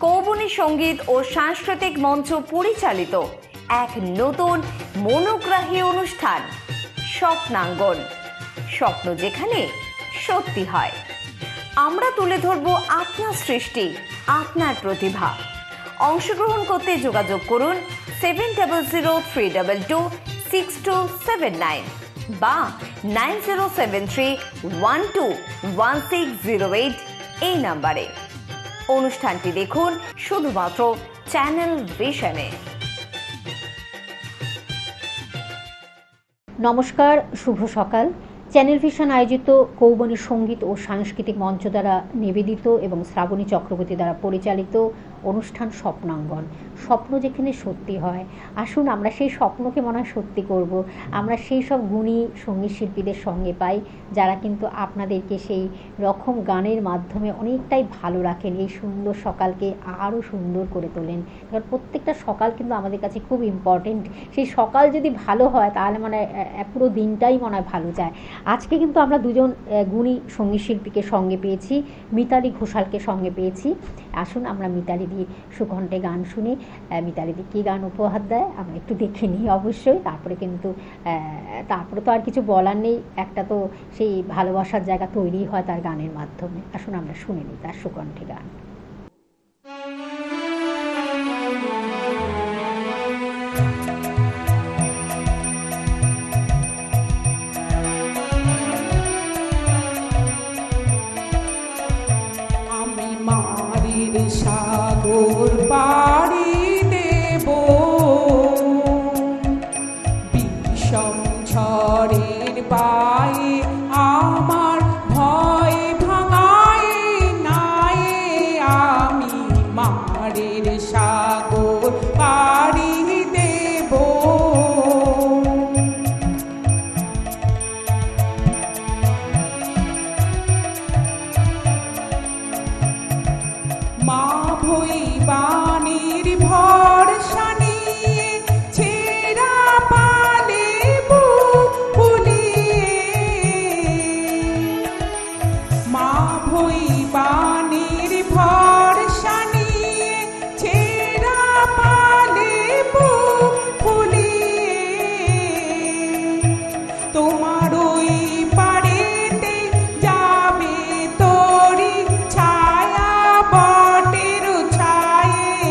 কৌবনী সঙ্গীত ও সাংস্কৃতিক মঞ্চ পরিচালিত এক নতুন মনোগ্রাহী অনুষ্ঠান স্বপ্নাঙ্গন। স্বপ্ন যেখানে সত্যি হয়। আমরা তুলে ধরব আপনার সৃষ্টি, আপনার প্রতিভা। অংশগ্রহণ করতে যোগাযোগ করুন 7003226279 বা 9073121608 এই নাম্বারে। অনুষ্ঠানটি দেখুন শুধুমাত্র চ্যানেল ভিশনে। নমস্কার, শুভ সকাল। চ্যানেল ভিশন আয়োজিত কৌবনী সঙ্গীত ও সাংস্কৃতিক মঞ্চ দ্বারা নিবেদিত এবং শ্রাবণী চক্রবর্তী দ্বারা পরিচালিত অনুষ্ঠান স্বপ্নাঙ্গন। স্বপ্ন যেখানে সত্যি হয়, আসুন আমরা সেই স্বপ্নকে মনে হয় সত্যি করব। আমরা সেই সব গুণী সঙ্গীত শিল্পীদের সঙ্গে পাই যারা কিন্তু আপনাদেরকে সেই রকম গানের মাধ্যমে অনেকটাই ভালো রাখেন, এই সুন্দর সকালকে আরও সুন্দর করে তোলেন। কারণ প্রত্যেকটা সকাল কিন্তু আমাদের কাছে খুব ইম্পর্টেন্ট। সেই সকাল যদি ভালো হয় তাহলে মানে পুরো দিনটাই মনে হয় ভালো যায়। আজকে কিন্তু আমরা দুজন গুণী সঙ্গীত শিল্পীকে সঙ্গে পেয়েছি, মিতালি ঘোষালকে সঙ্গে পেয়েছি। আসুন আমরা মিতালি দিয়ে সুকণ্ঠে গান শুনি। মিতালি দি কী গান উপহার দেয় আমরা একটু দেখে নিই অবশ্যই। তারপরে তো আর কিছু বলার নেই, একটা তো সেই ভালোবাসার জায়গা তৈরি হয় তার গানের মাধ্যমে। আসুন আমরা শুনে নিই তার সুকণ্ঠে গান। সাগর পাড়ি দেব, বিষম ঝড়ের পায়ে আমার ভয় ভাঙায় নাই। আমি মারের সাগর পাড়ি দেব। মা ভৈবানীর ভরসা নিয়ে ছেঁড়া পালে বুক ফুলিয়ে, মা ভৈবানীর ভরসা নিয়ে ছেঁড়া পালে বুক ফুলিয়ে, তোমার ওই পাড়েতে যাবে তোরি ছায়া বটের ছায়ে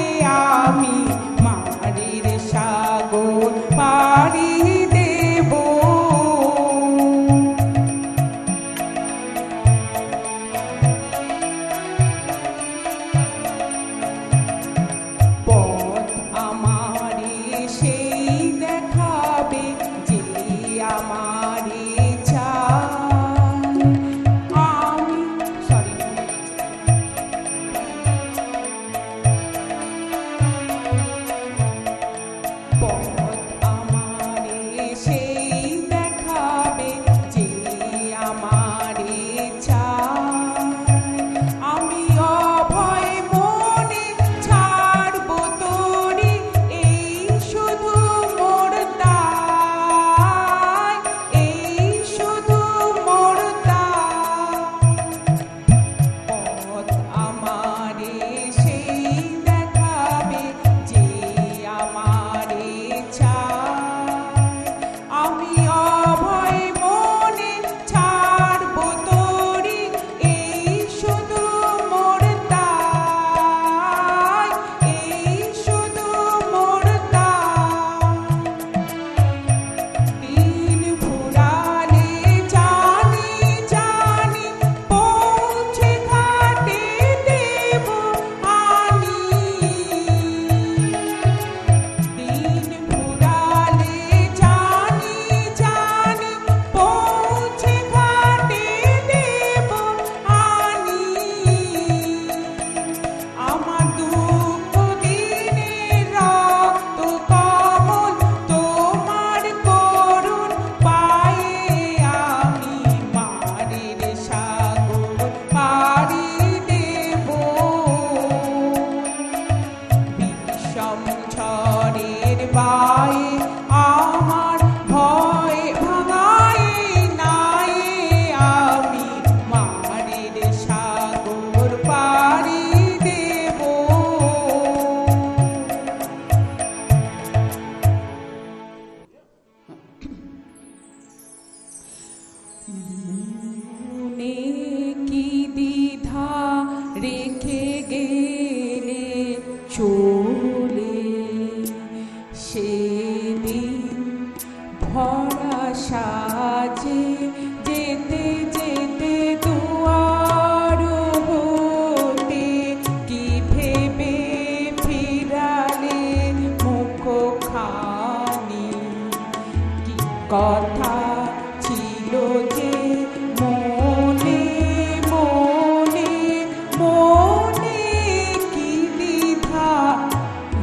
চলে সেদিন ভরা সাজে যেতে যেতে দুয়ার হতে কি ভেবে ফিরালে মুখখানি কি কথা ছিল যে মনে মনে মনে কি দ্বিধা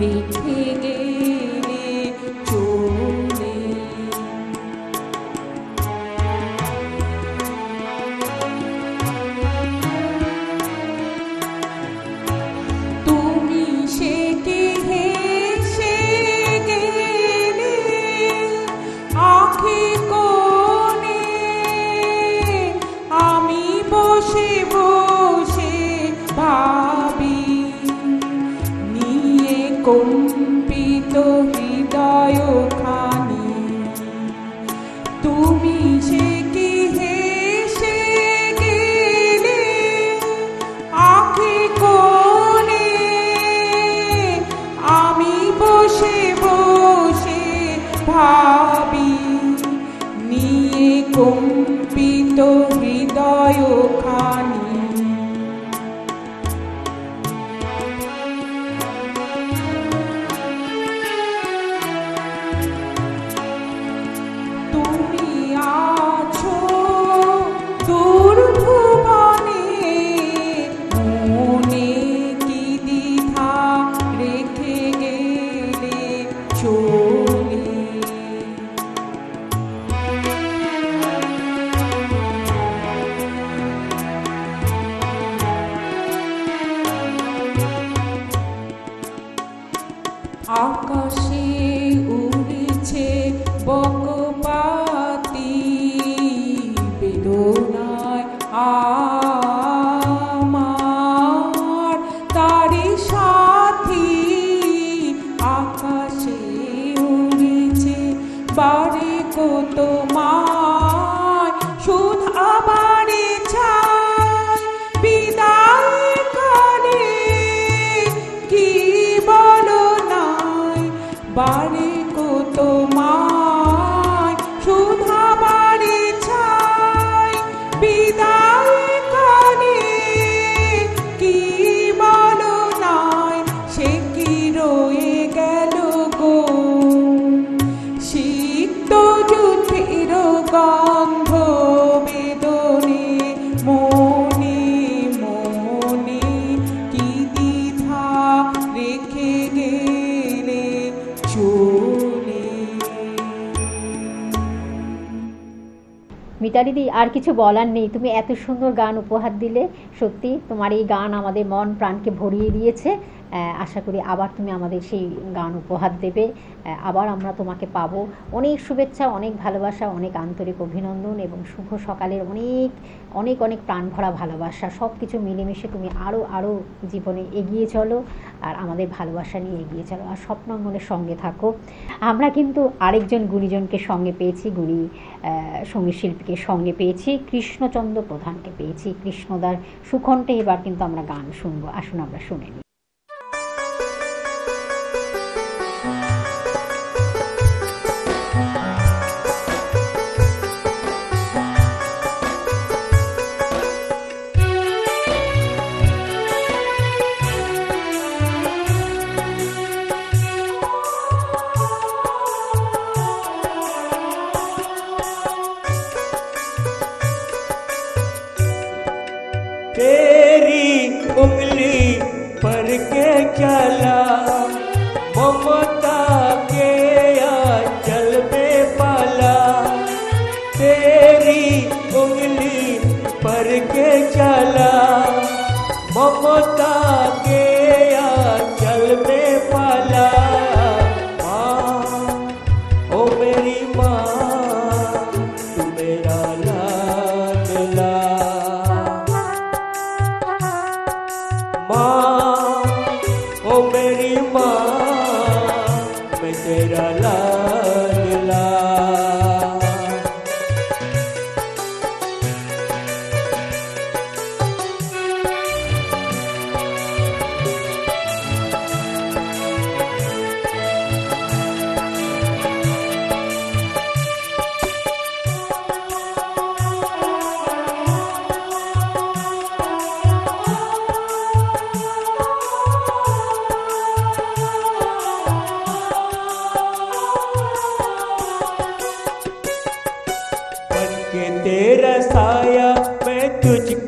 রেখে গেলে চলে তুমি সে কি হেসে গেলে আঁখি কোণে আমি বসে বসে ভাবি নিয়ে কম্পিত হৃদয় খানি তুমি সে কি হেসে গেলে আঁখি কোণে আমি বসে বসে ভাবি নিয়ে কম্পিত হৃদয় খানি তুমি আছো দূর ভুবনে মনে কি দ্বিধা রেখে গেলে চলে আকাশে উড়েছে বকপাতি বেদনায় আমার তারি সাথী আকাশে উড়েছে বাড়ি কত মায় সুধা বাড়ি ছায় বিদায় কালে কি বলো নাই বাড়ি কত মায় সুধা বাড়ি ছায় বিদায় কালে কি বলো নাই সে কি রয়ে গেল গো সিক্ত যুথের গন্ধ বেদনে মনে মনে কি দ্বিধা রেখে গেলে চলে মিতালিদি আর কিছু বলার নেই, তুমি এত সুন্দর গান উপহার দিলে, সত্যি তোমার এই গান আমাদের মন প্রাণকে ভরিয়ে দিয়েছে। আশা করি আবার তুমি আমাদের সেই গান উপহার দেবে, আবার আমরা তোমাকে পাবো। অনেক শুভেচ্ছা, অনেক ভালোবাসা, অনেক আন্তরিক অভিনন্দন এবং শুভ সকালের অনেক অনেক অনেক প্রাণ ভরা ভালোবাসা। সব কিছু মিলেমিশে তুমি আরও আরও জীবনে এগিয়ে চলো, আর আমাদের ভালোবাসা নিয়ে এগিয়ে চলো, আর স্বপ্নাঙ্গনের সঙ্গে থাকো। আমরা কিন্তু আরেকজন গুণীজনকে সঙ্গে পেয়েছি, গুণী সঙ্গীত শিল্পীকে সঙ্গে পেয়েছি, কৃষ্ণচন্দ্র প্রধানকে পেয়েছি। কৃষ্ণদার সুকণ্ঠে এবার কিন্তু আমরা গান শুনবো, আসুন আমরা শুনে নিই। तेरी उंगली पर के चला ममता के आंचल में पाला। तेरी उंगली पर के चला ममता के आंचल में पाला। माँ ओ मेरी माँ तू मेरा लाडला। ओ मेरी माँ मैं तेरा लाडला।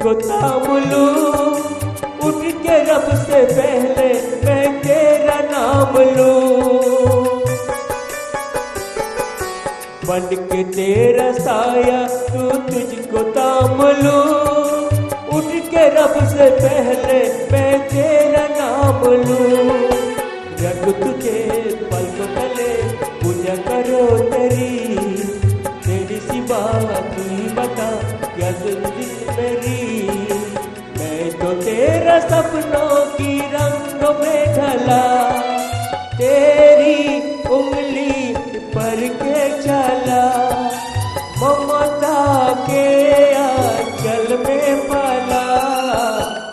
तुझको थाम लूं, उठ के रब से पहले मैं तेरा नाम लूं। बन के तेरा साया तू तुझको थाम लूं, उठ के रब से पहले मैं तेरा नाम लूं। रख तुझे पलकों तले पूजा करो तेरी सिवा तू बता क्या जिंदगी मेरी। मैं तो तेरा सपनों की रंग में ढला, तेरी उंगली पर के चला, ममता के आंचल में पला।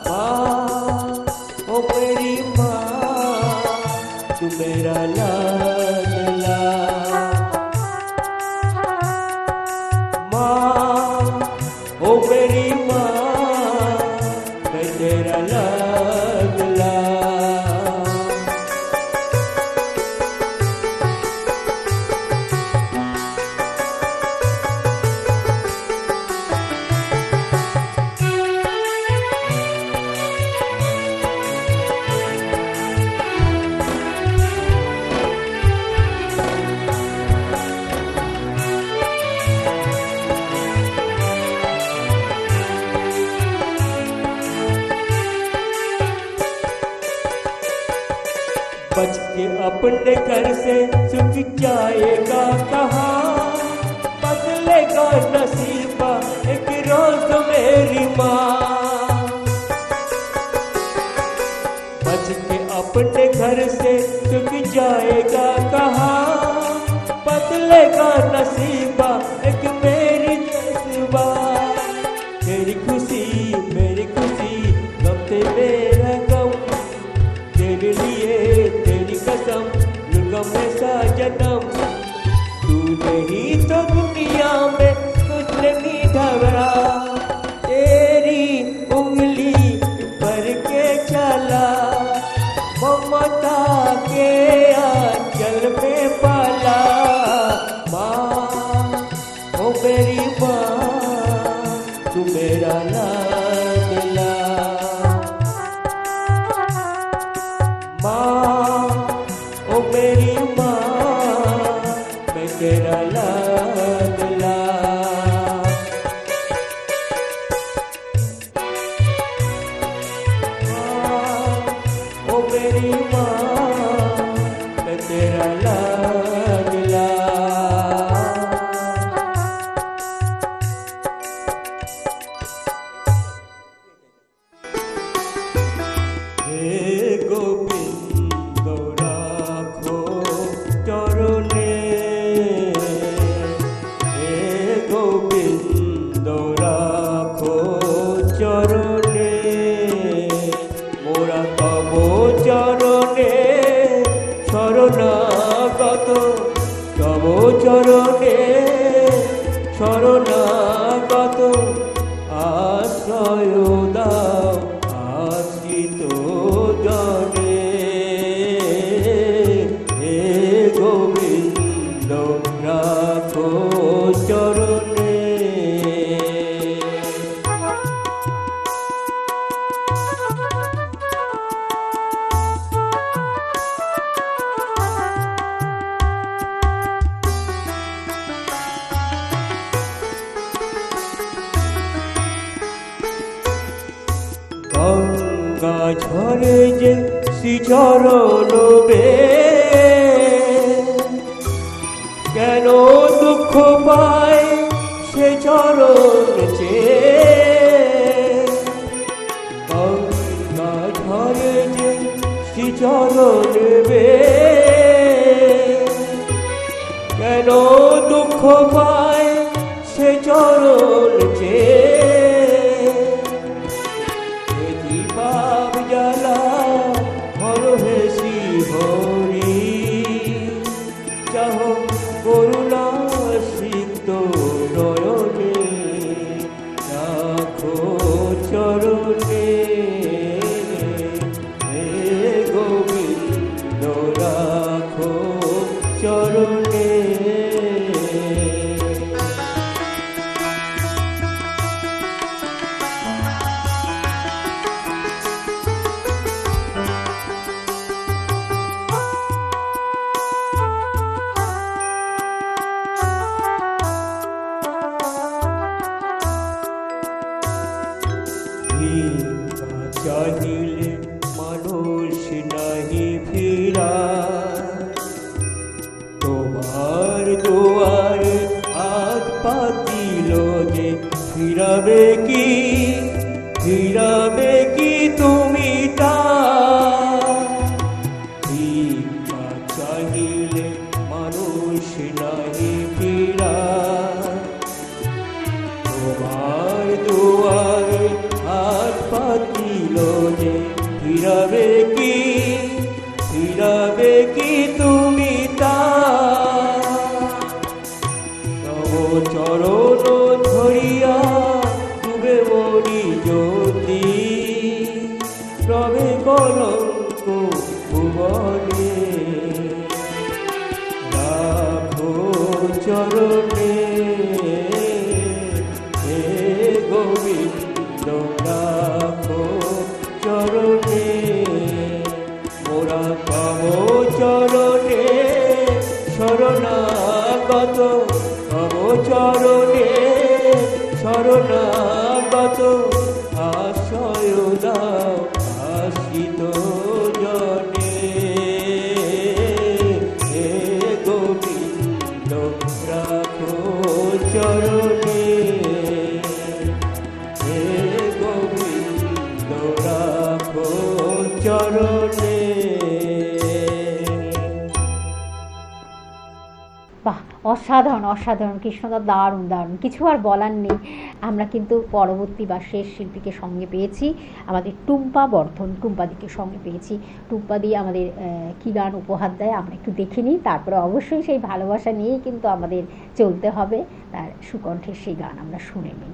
माँ ओ मेरी माँ तू मेरा लाडला। माँ ओ मेरी माँ मैं तेरा लाडला। बच के अपने घर से सुख जाएगा कहाँ, बदलेगा नसीबा एक रोज मेरी माँ। बच के अपने घर से सुख जाएगा कहाँ, बदलेगा नसीबा एक मेरी जज्बा। तेरी खुशी मेरी खुशी, गम से मेरा गम, तेरे लिए तेरी कसम लूंगा मैं सा जन्म। तू नहीं तो दुनिया में कुछ नहीं ढबरा, तेरी उंगली पर के चला, ममता के आंचल में पाला। माँ ओ मेरी माँ तू मेरा लाडला। माँ ओ मेरी माँ मैं तेरा लाडला। माँ ओ मेरी माँ मैं तेरा लाडला। हे गोविंद राखो चरणे, हे गोविंद राखो चरणे, मोरा तब चरणे शरणागत, तब चरणे शरणागत, आश्रय दाও आश्रित जने। हे गोविंद राखो चरणे। গঙ্গা ঝরে যে শ্রীচরণ বে, কেন দুঃখ পায় সে চরণ চেয়ে। গঙ্গা ঝরে যে শ্রীচরণ বে, কেন দুঃখ পায় সে চরণ চেয়ে। জ্বালা হর হেসি হরি, চাহ করুণা সিক্ত নয়নে, রাখো চরণে। হে গোবিন্দ রাখো চরণে। ফিরা তোমার দুয়ারে হাত পাতিল যে ফিরাবে কি তুমি তা ভিক্ষা চাহিলে মানুষ নাহি ফিরা তোমার দুয়ারে হাত পাতিল যে ফিরাবে কি তুমি তা তব চরণ ধরিয়া ডুবে মরি জ্যোতি রবে কলঙ্ক ভুবনে রাখো চরণে হে গোবিন্দ রাখো চরণে মোরা পাব চরণে শরণাগত পাব চরণে শরণাগত আশ্রয় দাও আশ্রিত জনে হে গোবিন্দ রাখো চরণে হে গোবিন্দ রাখো চরণে। বাহ, অসাধারণ অসাধারণ কৃষ্ণদা, দারুণ দারুণ, কিছু আর বলার নেই। আমরা কিন্তু পরবর্তী বা শেষ শিল্পীকে সঙ্গে পেয়েছি, আমাদের টুম্পা বর্ধন, টুম্পাদিকে সঙ্গে পেয়েছি। টুম্পাদি আমাদের কী গান উপহার দেয় আমরা একটু দেখে নিই, তারপরে অবশ্যই সেই ভালোবাসা নিয়েই কিন্তু আমাদের চলতে হবে। তার সুকণ্ঠের সেই গান আমরা শুনে নিই।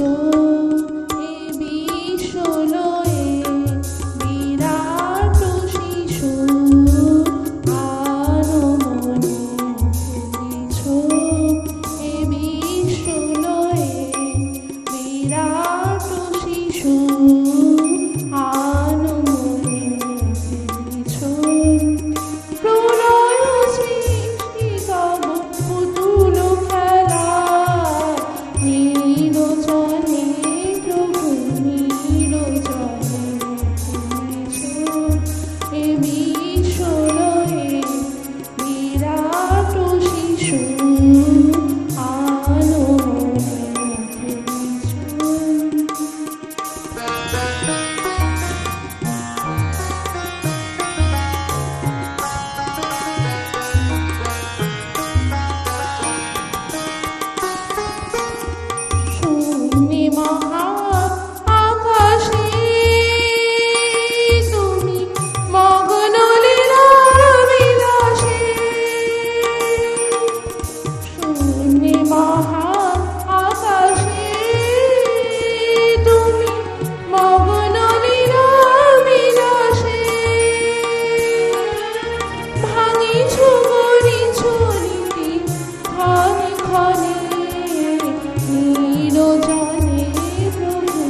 এ বিশ্বলয়ে বিরাট শিশু আনমনে খেলিছ। এ বিশ্বলয়ে বিরাট শিশু আনমনে খেলিছ। প্রলয় সৃষ্টি তব পুতুল খেলা নীরজনে প্রভু নীরজনে খেলিছ। এ বিশ্বলয়ে বিরাট শিশু আনমনে খেলিছ। শূন্যে মহা আকাশে তুমি মগ্ন লীলার বিলাসে। শূন্যে মহা আকাশে তুমি মগ্ন লীলার বিলাসে। ভাঙিছ গড়িছ নীতি ক্ষণে ক্ষণে নীরজনে প্রভু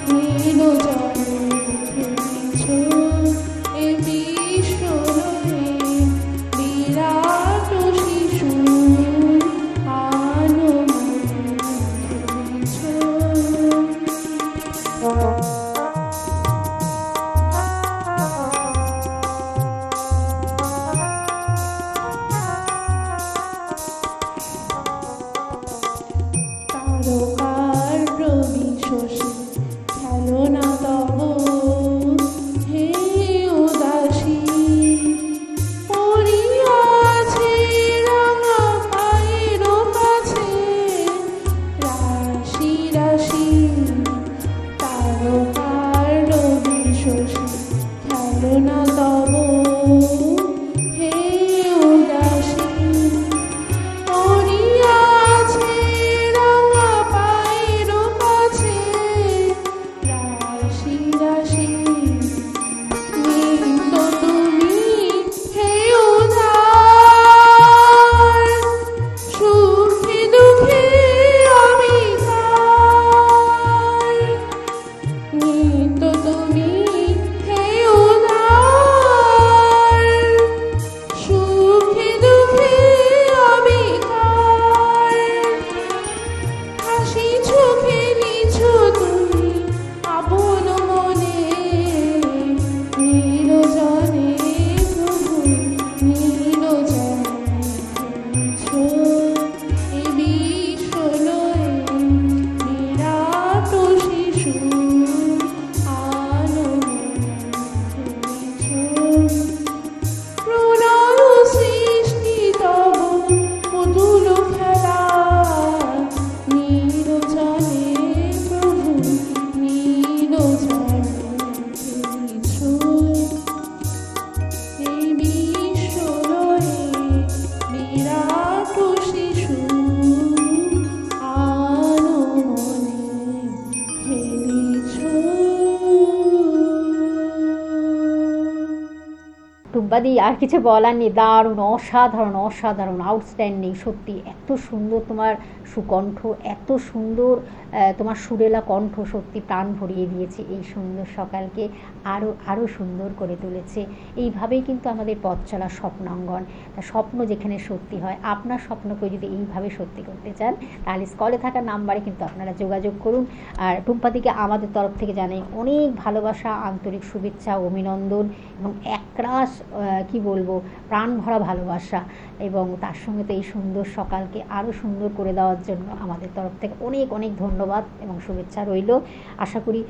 নীরজনে খেলিছ। এ বিশ্বলয়ে বিরাট শিশু আনমনে খেলিছ। তারকার রবি শশী খেলনা তব হে উদাসী। পড়িয়াছে রাঙা পায়ের কাছে রাশি রাশি। তারকার রবি শশী খেলনা তব হে উদাসী। পড়িয়াছে রাঙা পায়ের কাছে রাশি রাশি। নিত্য তুমি হে উদার সুখে দুঃখে আমি তার। নিত্য তুমি হে উদার সুখে দুঃখে আমি তার। হাসিছ খেলিছ তুমি আপন মনে নীরজনে প্রভু নীরজনে খেলিছ। এ বিশ্বলয়ে বিরাট শিশু আনমনে খেলিছ। প্রলয় সৃষ্টি তব পুতুল খেলা নীরজনে প্রভু নীরজনে খেলিছ। এই বিশ্বলয়ে বিরাট শিশু আনমনে খেলিছ। টুম্পাদি আর কিছু বলার নেই, দারুণ অসাধারণ অসাধারণ আউটস্ট্যান্ডিং। সত্যি এত সুন্দর তোমার সুকণ্ঠ, এত সুন্দর তোমার সুরেলা কণ্ঠ সত্যি প্রাণ ভরিয়ে দিয়েছে এই সুন্দর সকালকে আরও আরও সুন্দর করে তুলেছে। এইভাবেই কিন্তু আমাদের পথ চলা স্বপ্নাঙ্গন। তা স্বপ্ন যেখানে সত্যি হয়, আপনার স্বপ্নকে যদি এইভাবে সত্যি করতে চান তাহলে স্কলে থাকা নাম্বারে কিন্তু আপনারা যোগাযোগ করুন। আর টুম্পাদিকে আমাদের তরফ থেকে জানাই অনেক ভালোবাসা, আন্তরিক শুভেচ্ছা, অভিনন্দন এবং একরাশ কি বলবো প্রাণ ভরা ভালোবাসা। এবং তার সঙ্গে তো এই সুন্দর সকালকে আরও সুন্দর করে দেওয়ার জন্য আমাদের তরফ থেকে অনেক অনেক ধন্যবাদ এবং শুভেচ্ছা রইল। আশা করি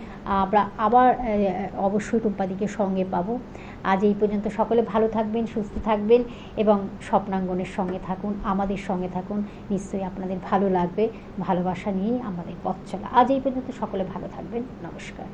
আমরা আবার অবশ্যই টুম্পাদিকে সঙ্গে পাবো। আজ এই পর্যন্ত সকলে ভালো থাকবেন, সুস্থ থাকবেন এবং স্বপ্নাঙ্গনের সঙ্গে থাকুন, আমাদের সঙ্গে থাকুন। নিশ্চয়ই আপনাদের ভালো লাগবে। ভালোবাসা নিয়েই আমাদের পথ চলা। আজ এই পর্যন্ত সকলে ভালো থাকবেন। নমস্কার।